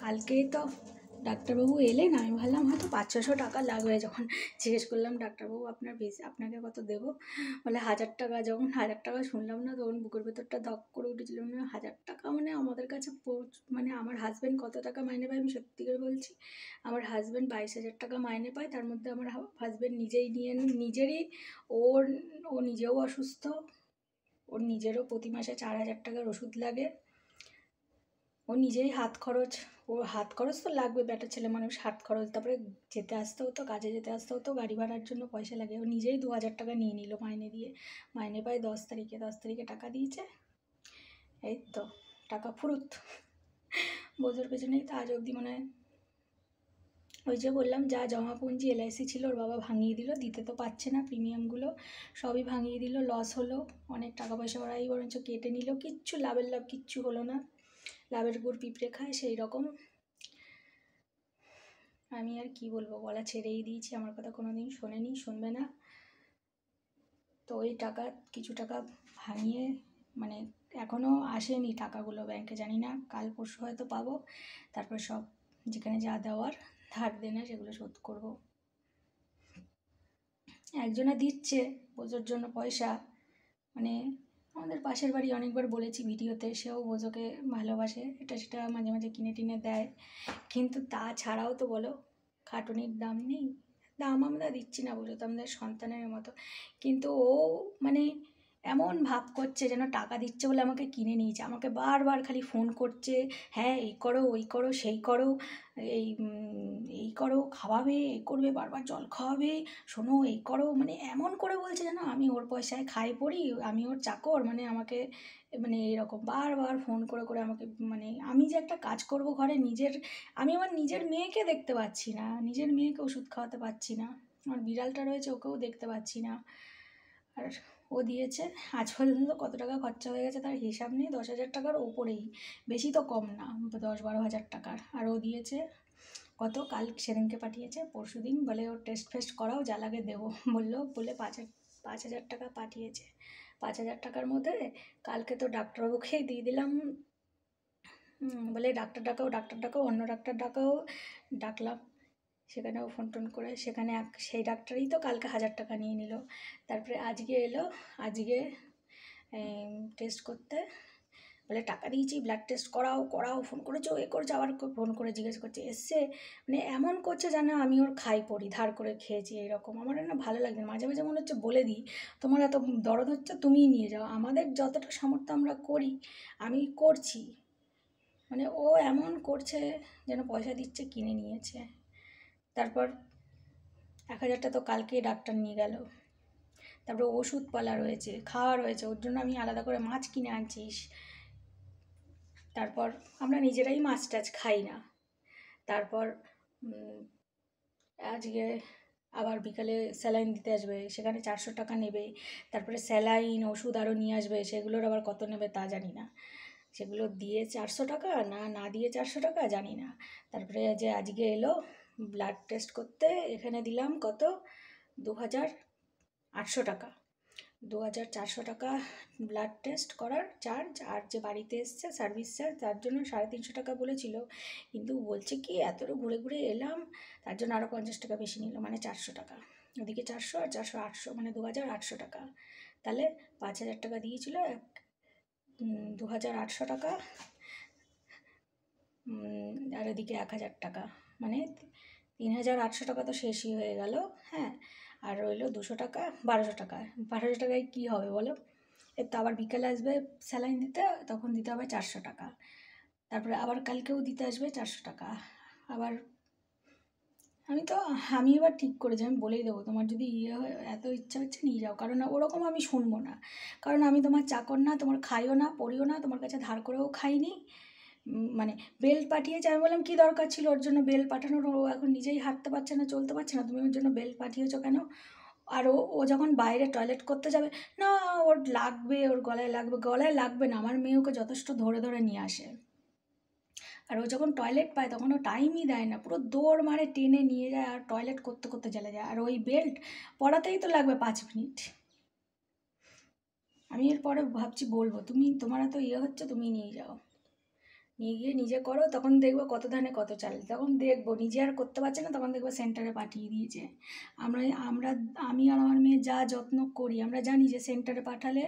কালকেই তো ডাক্তারবাবু এলেন, আমি ভাবলাম হয়তো 500-600 টাকা লাগবে। যখন জিজ্ঞেস করলাম ডাক্তারবাবু আপনাকে কত দেবো, বলে 1000 টাকা। যখন 1000 টাকা শুনলাম না তখন বুকের ভেতরটা ধক করে উঠেছিল। মানে 1000 টাকা মানে আমাদের কাছে মানে আমার হাজব্যান্ড কত টাকা মাইনে পায় আমি সত্যি করে বলছি, আমার হাজব্যান্ড 22,000 টাকা মাইনে পায়। তার মধ্যে আমার হাজব্যান্ড নিজেই নিজেরই ও নিজেও অসুস্থ, ওর নিজেরও প্রতি মাসে 4,000 টাকার ওষুধ লাগে। ও নিজেই হাত খরচ তো লাগবে, বেটা ছেলে মানুষ, হাত খরচ, তারপরে যেতে আসতে হতো, কাজে যেতে আসতে হতো, গাড়ি ভাড়ার জন্য পয়সা লাগে। ও নিজেই 2,000 টাকা নিয়ে নিল মাইনে দিয়ে। মাইনে পায় 10 তারিখে টাকা দিয়েছে। এই তো টাকা ফুরুত, বোঝার পেছনেই তো আজ অবধি মনে হয়। ওই যে বললাম, যা জমা পুঁজি LIC ছিল ওর বাবা ভাঙিয়ে দিল, দিতে তো পারছে না, প্রিমিয়ামগুলো সবই ভাঙিয়ে দিল, লস হলো। অনেক টাকা পয়সা ওরাই বরঞ্চ কেটে নিল, কিচ্ছু লাভের লাভ কিচ্ছু হলো না। লাভের গুড় পিঁপড়ে খায় সেই রকম। আমি আর কি বলবো, বলা ছেড়েই দিয়েছি, আমার কথা কোনোদিন শোনেনি, শুনবে না। তো ওই টাকা, কিছু টাকা ভাঙিয়ে, মানে এখনও আসেনি টাকাগুলো ব্যাংকে, জানি না কাল পরশু হয়তো পাবো। তারপর সব যেখানে যা দেওয়ার ধার দেনা সেগুলো শোধ করব। একজনা দিচ্ছে বোঝোর জন্য পয়সা, মানে আমাদের পাশের বাড়ি, অনেকবার বলেছি ভিডিওতে, সেও বোঝোকে ভালোবাসে, এটা সেটা মাঝে মাঝে কিনে টিনে দেয়। কিন্তু তাছাড়াও তো বলো, খাটুনির দাম নেই, দাম আমরা দিচ্ছি না, বোঝো তো আমাদের সন্তানের মতো। কিন্তু ও মানে এমন ভাব করছে যেন টাকা দিচ্ছে বলে আমাকে কিনে নিয়েছে, আমাকে বারবার খালি ফোন করছে, হ্যাঁ এই করো ওই করো সেই করো, এই করো, খাওয়াবে, এই করবে, বারবার জল খাওয়াবে, শোনো এই করো, মানে এমন করে বলছে যেন আমি ওর পয়সায় খাই পড়ি, আমি ওর চাকর, মানে আমাকে মানে এরকম বারবার ফোন করে করে আমাকে, মানে আমি যে একটা কাজ করব ঘরে নিজের, আমি আমার নিজের মেয়েকে দেখতে পাচ্ছি না, নিজের মেয়েকে ওষুধ খাওয়াতে পারছি না, আমার বিড়ালটা রয়েছে ওকেও দেখতে পাচ্ছি না। আর ও দিয়েছে আজ পর্যন্ত কত টাকা খরচা হয়ে গেছে তার হিসাব নেই, 10,000 টাকার ওপরেই, বেশি তো কম না, 10-12 হাজার টাকার। আর ও দিয়েছে কত, কাল সেদিনকে পাঠিয়েছে, পরশু দিন বলে ওর টেস্ট ফেস্ট করাও, যা লাগে দেবো বলে 5,000 টাকা পাঠিয়েছে। 5,000 টাকার মধ্যে কালকে তো ডাক্তারবাবুকেই দিয়ে দিলাম, বলে ডাক্তার ডাকাও, অন্য ডাক্তার ডাকলাম, সেখানেও ফোন টোন করে, সেখানে সেই ডাক্তারই তো কালকে 1,000 টাকা নিয়ে নিল। তারপরে আজকে এলো, আজকে টেস্ট করতে, বলে টাকা দিয়েছি, ব্লাড টেস্ট করাও, ফোন করেছো এ করেছো, আবার ফোন করে জিজ্ঞেস করছে এসছে, মানে এমন করছে যেন আমি ওর খাই পড়ি, ধার করে খেয়েছি এইরকম। আমার না ভালো লাগছে, মাঝে মাঝে মনে হচ্ছে বলে দিই, তোমার এত দরদ হচ্ছে তুমিই নিয়ে যাও, আমাদের যতটা সামর্থ্য আমরা করি, আমি করছি, মানে ও এমন করছে যেন পয়সা দিচ্ছে কিনে নিয়েছে। তারপর 1,000টা তো কালকেই ডাক্তার নিয়ে গেল। তারপরে ওষুধপালা রয়েছে, খাওয়া রয়েছে, ওর জন্য আমি আলাদা করে মাছ কিনে আনছিস। তারপর আমরা নিজেরাই মাছ টাছ খাই না। তারপর আজকে আবার বিকালে স্যালাইন দিতে আসবে, সেখানে 400 টাকা নেবে। তারপরে স্যালাইন ওষুধ আরও নিয়ে আসবে, সেগুলোর আবার কত নেবে তা জানি না, সেগুলো দিয়ে 400 টাকা না দিয়ে 400 টাকা জানি না। তারপরে যে আজকে এলো ব্লাড টেস্ট করতে, এখানে দিলাম কত, 2,800 টাকা, 2,400 টাকা ব্লাড টেস্ট করার চার্জ। আর যে বাড়িতে এসছে সার্ভিস চার্জ, তার জন্য 350 টাকা বলেছিল, কিন্তু বলছে কি এত ঘুরে ঘুরে এলাম, তার জন্য আরও 50 টাকা বেশি নিল, মানে 400 টাকা। ওদিকে 400 আর 400 800, মানে 2,800 টাকা। তাহলে 5,000 টাকা দিয়েছিল, 2,800 টাকা, আর এদিকে 1,000 টাকা, মানে 3,800 টাকা তো শেষই হয়ে গেল। হ্যাঁ, আর রইলো 200 টাকা, 1,200 টাকা। 1,200 টাকায় কী হবে বলো? এর তো আবার বিকেলে আসবে স্যালাইন দিতে, তখন দিতে হবে 400 টাকা। তারপরে আবার কালকেও দিতে আসবে 400 টাকা। আবার আমি এবার ঠিক করেছি, আমি বলেই দেবো, তোমার যদি হয় এত ইচ্ছা হচ্ছে নিয়ে যাও, কারণ ওরকম আমি শুনবো না, কারণ আমি তোমার চাকর না, তোমার খাইও না পড়িও না, তোমার কাছে ধার করেও খাইনি। মানে বেল পাঠিয়েছে, আমি বললাম কী দরকার ছিল ওর জন্য বেল পাঠানোর, ও এখন নিজেই হাঁটতে পারছে না, চলতে পারছে না, তুমি ওর জন্য বেল পাঠিয়েছো কেন? আর ও যখন বাইরে টয়লেট করতে যাবে, না ওর লাগবে, ওর গলায় লাগবে না, আমার মেয়ে ওকে যথেষ্ট ধরে ধরে নিয়ে আসে। আর ও যখন টয়লেট পায় তখন ও টাইমই দেয় না, পুরো দৌড় মারে, টেনে নিয়ে যায়, আর টয়লেট করতে করতে চলে যায়। আর ওই বেল্ট পরাতেই তো লাগবে 5 মিনিট। আমি এরপরে ভাবছি বলবো, তোমার এত হচ্ছে, তুমি নিয়ে যাও, নিয়ে গিয়ে নিজে করো, তখন দেখবো কত ধানে কত চাল, তখন দেখবো নিজে আর করতে পারছে না, তখন দেখবো সেন্টারে পাঠিয়ে দিয়েছে। আমরা আমরা আমি আর আমার মেয়ে যা যত্ন করি, আমরা জানি যে সেন্টারে পাঠালে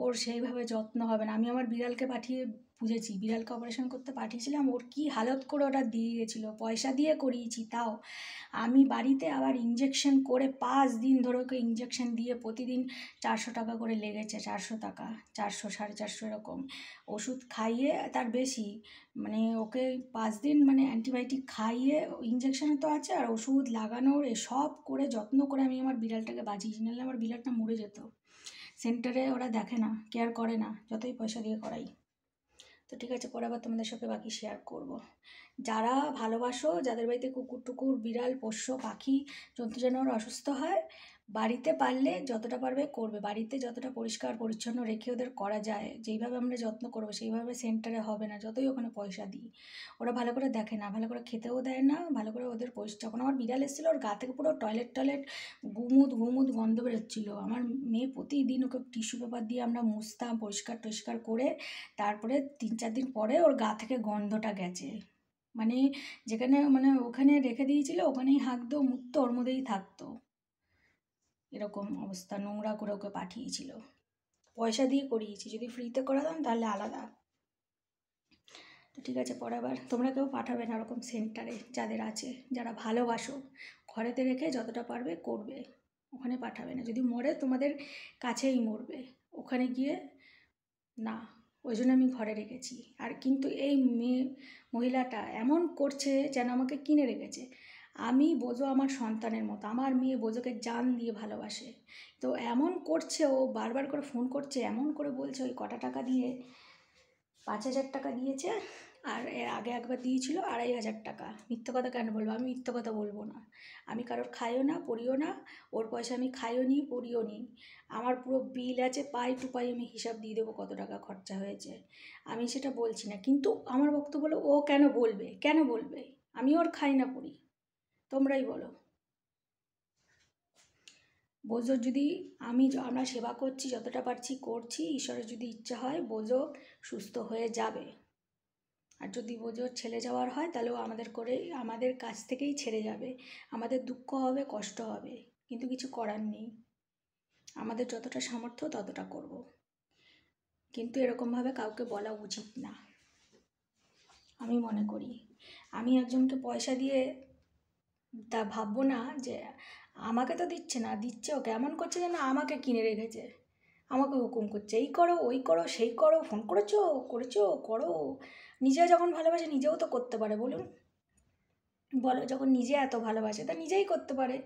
ওর সেইভাবে যত্ন হবে না। আমি আমার বিড়ালকে পাঠিয়ে বুঝেছি, বিড়ালকে অপারেশন করতে পাঠিয়েছিলাম, ওর কী হালত করে ওরা দিয়ে গেছিলো, পয়সা দিয়ে করিয়েছি তাও। আমি বাড়িতে আবার ইঞ্জেকশন করে 5 দিন ধরে ওকে ইঞ্জেকশন দিয়ে প্রতিদিন 400 টাকা করে লেগেছে, 400 টাকা, 400 450 এরকম ওষুধ খাইয়ে, তার বেশি, মানে ওকে 5 দিন মানে অ্যান্টিবায়োটিক খাইয়ে, ইঞ্জেকশনে তো আছে আর ওষুধ লাগানোর এসব করে যত্ন করে আমি আমার বিড়ালটাকে বাঁচিয়েছি, নাহলে আমার বিড়ালটা মরে যেত। সেন্টারে ওরা দেখে না, কেয়ার করে না, যতই পয়সা দিয়ে করাই। তো ঠিক আছে, পরে আবার তোমাদের সাথে বাকি শেয়ার করব। যারা ভালোবাসো, যাদের বাড়িতে কুকুর টুকুর বিড়াল পোষ্য পাখি জন্তু জানোয়ার অসুস্থ হয়, বাড়িতে পারলে যতটা পারবে করবে, বাড়িতে যতটা পরিষ্কার পরিচ্ছন্ন রেখে ওদের করা যায়, যেইভাবে আমরা যত্ন করবো সেইভাবে সেন্টারে হবে না, যতই ওখানে পয়সা দিই। ওরা ভালো করে দেখে না, ভালো করে খেতেও দেয় না, ভালো করে ওদের পরিষ্কার। যখন আমার বিড়াল এসেছিলো ওর গা থেকে পুরো টয়লেট গুমুদ গন্ধ বেরোচ্ছিলো। আমার মেয়ে প্রতিদিন ওকে টিস্যু পেপার দিয়ে আমরা মুছতাম, পরিষ্কার টরিষ্কার করে, তারপরে 3-4 দিন পরে ওর গা থেকে গন্ধটা গেছে। মানে যেখানে মানে ওখানে রেখে দিয়েছিল ওখানেই হাঁকতো মুততো, ওর মধ্যেই থাকতো, এরকম অবস্থা, নোংরা করে ওকে পাঠিয়েছিল। পয়সা দিয়ে করিয়েছি, যদি ফ্রিতে করাতাম তাহলে আলাদা। তো ঠিক আছে, পরে আবার তোমরা কেউ পাঠাবে না ওরকম সেন্টারে, যাদের আছে, যারা ভালোবাসো, ঘরেতে রেখে যতটা পারবে করবে, ওখানে পাঠাবে না। যদি মরে তোমাদের কাছেই মরবে, ওখানে গিয়ে না। ওই জন্য আমি ঘরে রেখেছি। আর কিন্তু এই মহিলাটা এমন করছে যেন আমাকে কিনে রেখেছে। আমি বোঝো আমার সন্তানের মতো, আমার মেয়ে বোঝোকে জান দিয়ে ভালোবাসে, তো এমন করছে, ও বারবার করে ফোন করছে, এমন করে বলছে ওই কটা টাকা দিয়ে 5,000 টাকা দিয়েছে, আর এর আগে একবার দিয়েছিল 2,500 টাকা। মিথ্যে কথা কেন বলবো? আমি মিথ্যে কথা বলবো না। আমি কারোর খাইও না পড়িও না, ওর পয়সা আমি খাইও নি পড়িও নি। আমার পুরো বিল আছে, পাই টু পাই আমি হিসাব দিয়ে দেবো কত টাকা খরচা হয়েছে, আমি সেটা বলছি না। কিন্তু আমার বক্তব্য হলো, ও কেন বলবে, কেন বলবে? আমি ওর খাই না পড়ি, তোমরাই বলো। বোঝো যদি আমরা সেবা করছি, যতটা পারছি করছি, ঈশ্বরের যদি ইচ্ছা হয় বোঝো সুস্থ হয়ে যাবে। আর যদি বোঝো ছেড়ে যাওয়ার হয় তাহলেও আমাদের কাছ থেকেই ছেড়ে যাবে। আমাদের দুঃখ হবে, কষ্ট হবে, কিন্তু কিছু করার নেই। আমাদের যতটা সামর্থ্য ততটা করব, কিন্তু এরকমভাবে কাউকে বলা উচিত না, আমি মনে করি। আমি একজনকে পয়সা দিয়ে তা ভাববো না যে আমাকে তো দিচ্ছে না, দিচ্ছে ওকে, এমন করছে যেন আমাকে কিনে রেখেছে, আমাকে হুকুম করছে, এই করো ওই করো সেই করো, ফোন করেছো করো। নিজে যখন ভালোবাসে নিজেও তো করতে পারে, বলুন, বলো, যখন নিজে এত ভালোবাসে তা নিজেই করতে পারে,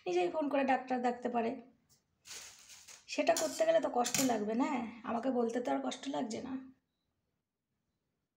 নিজেই ফোন করে ডাক্তার ডাকতে পারে। সেটা করতে গেলে তো কষ্ট লাগবে না, আমাকে বলতে তো আর কষ্ট লাগছে না।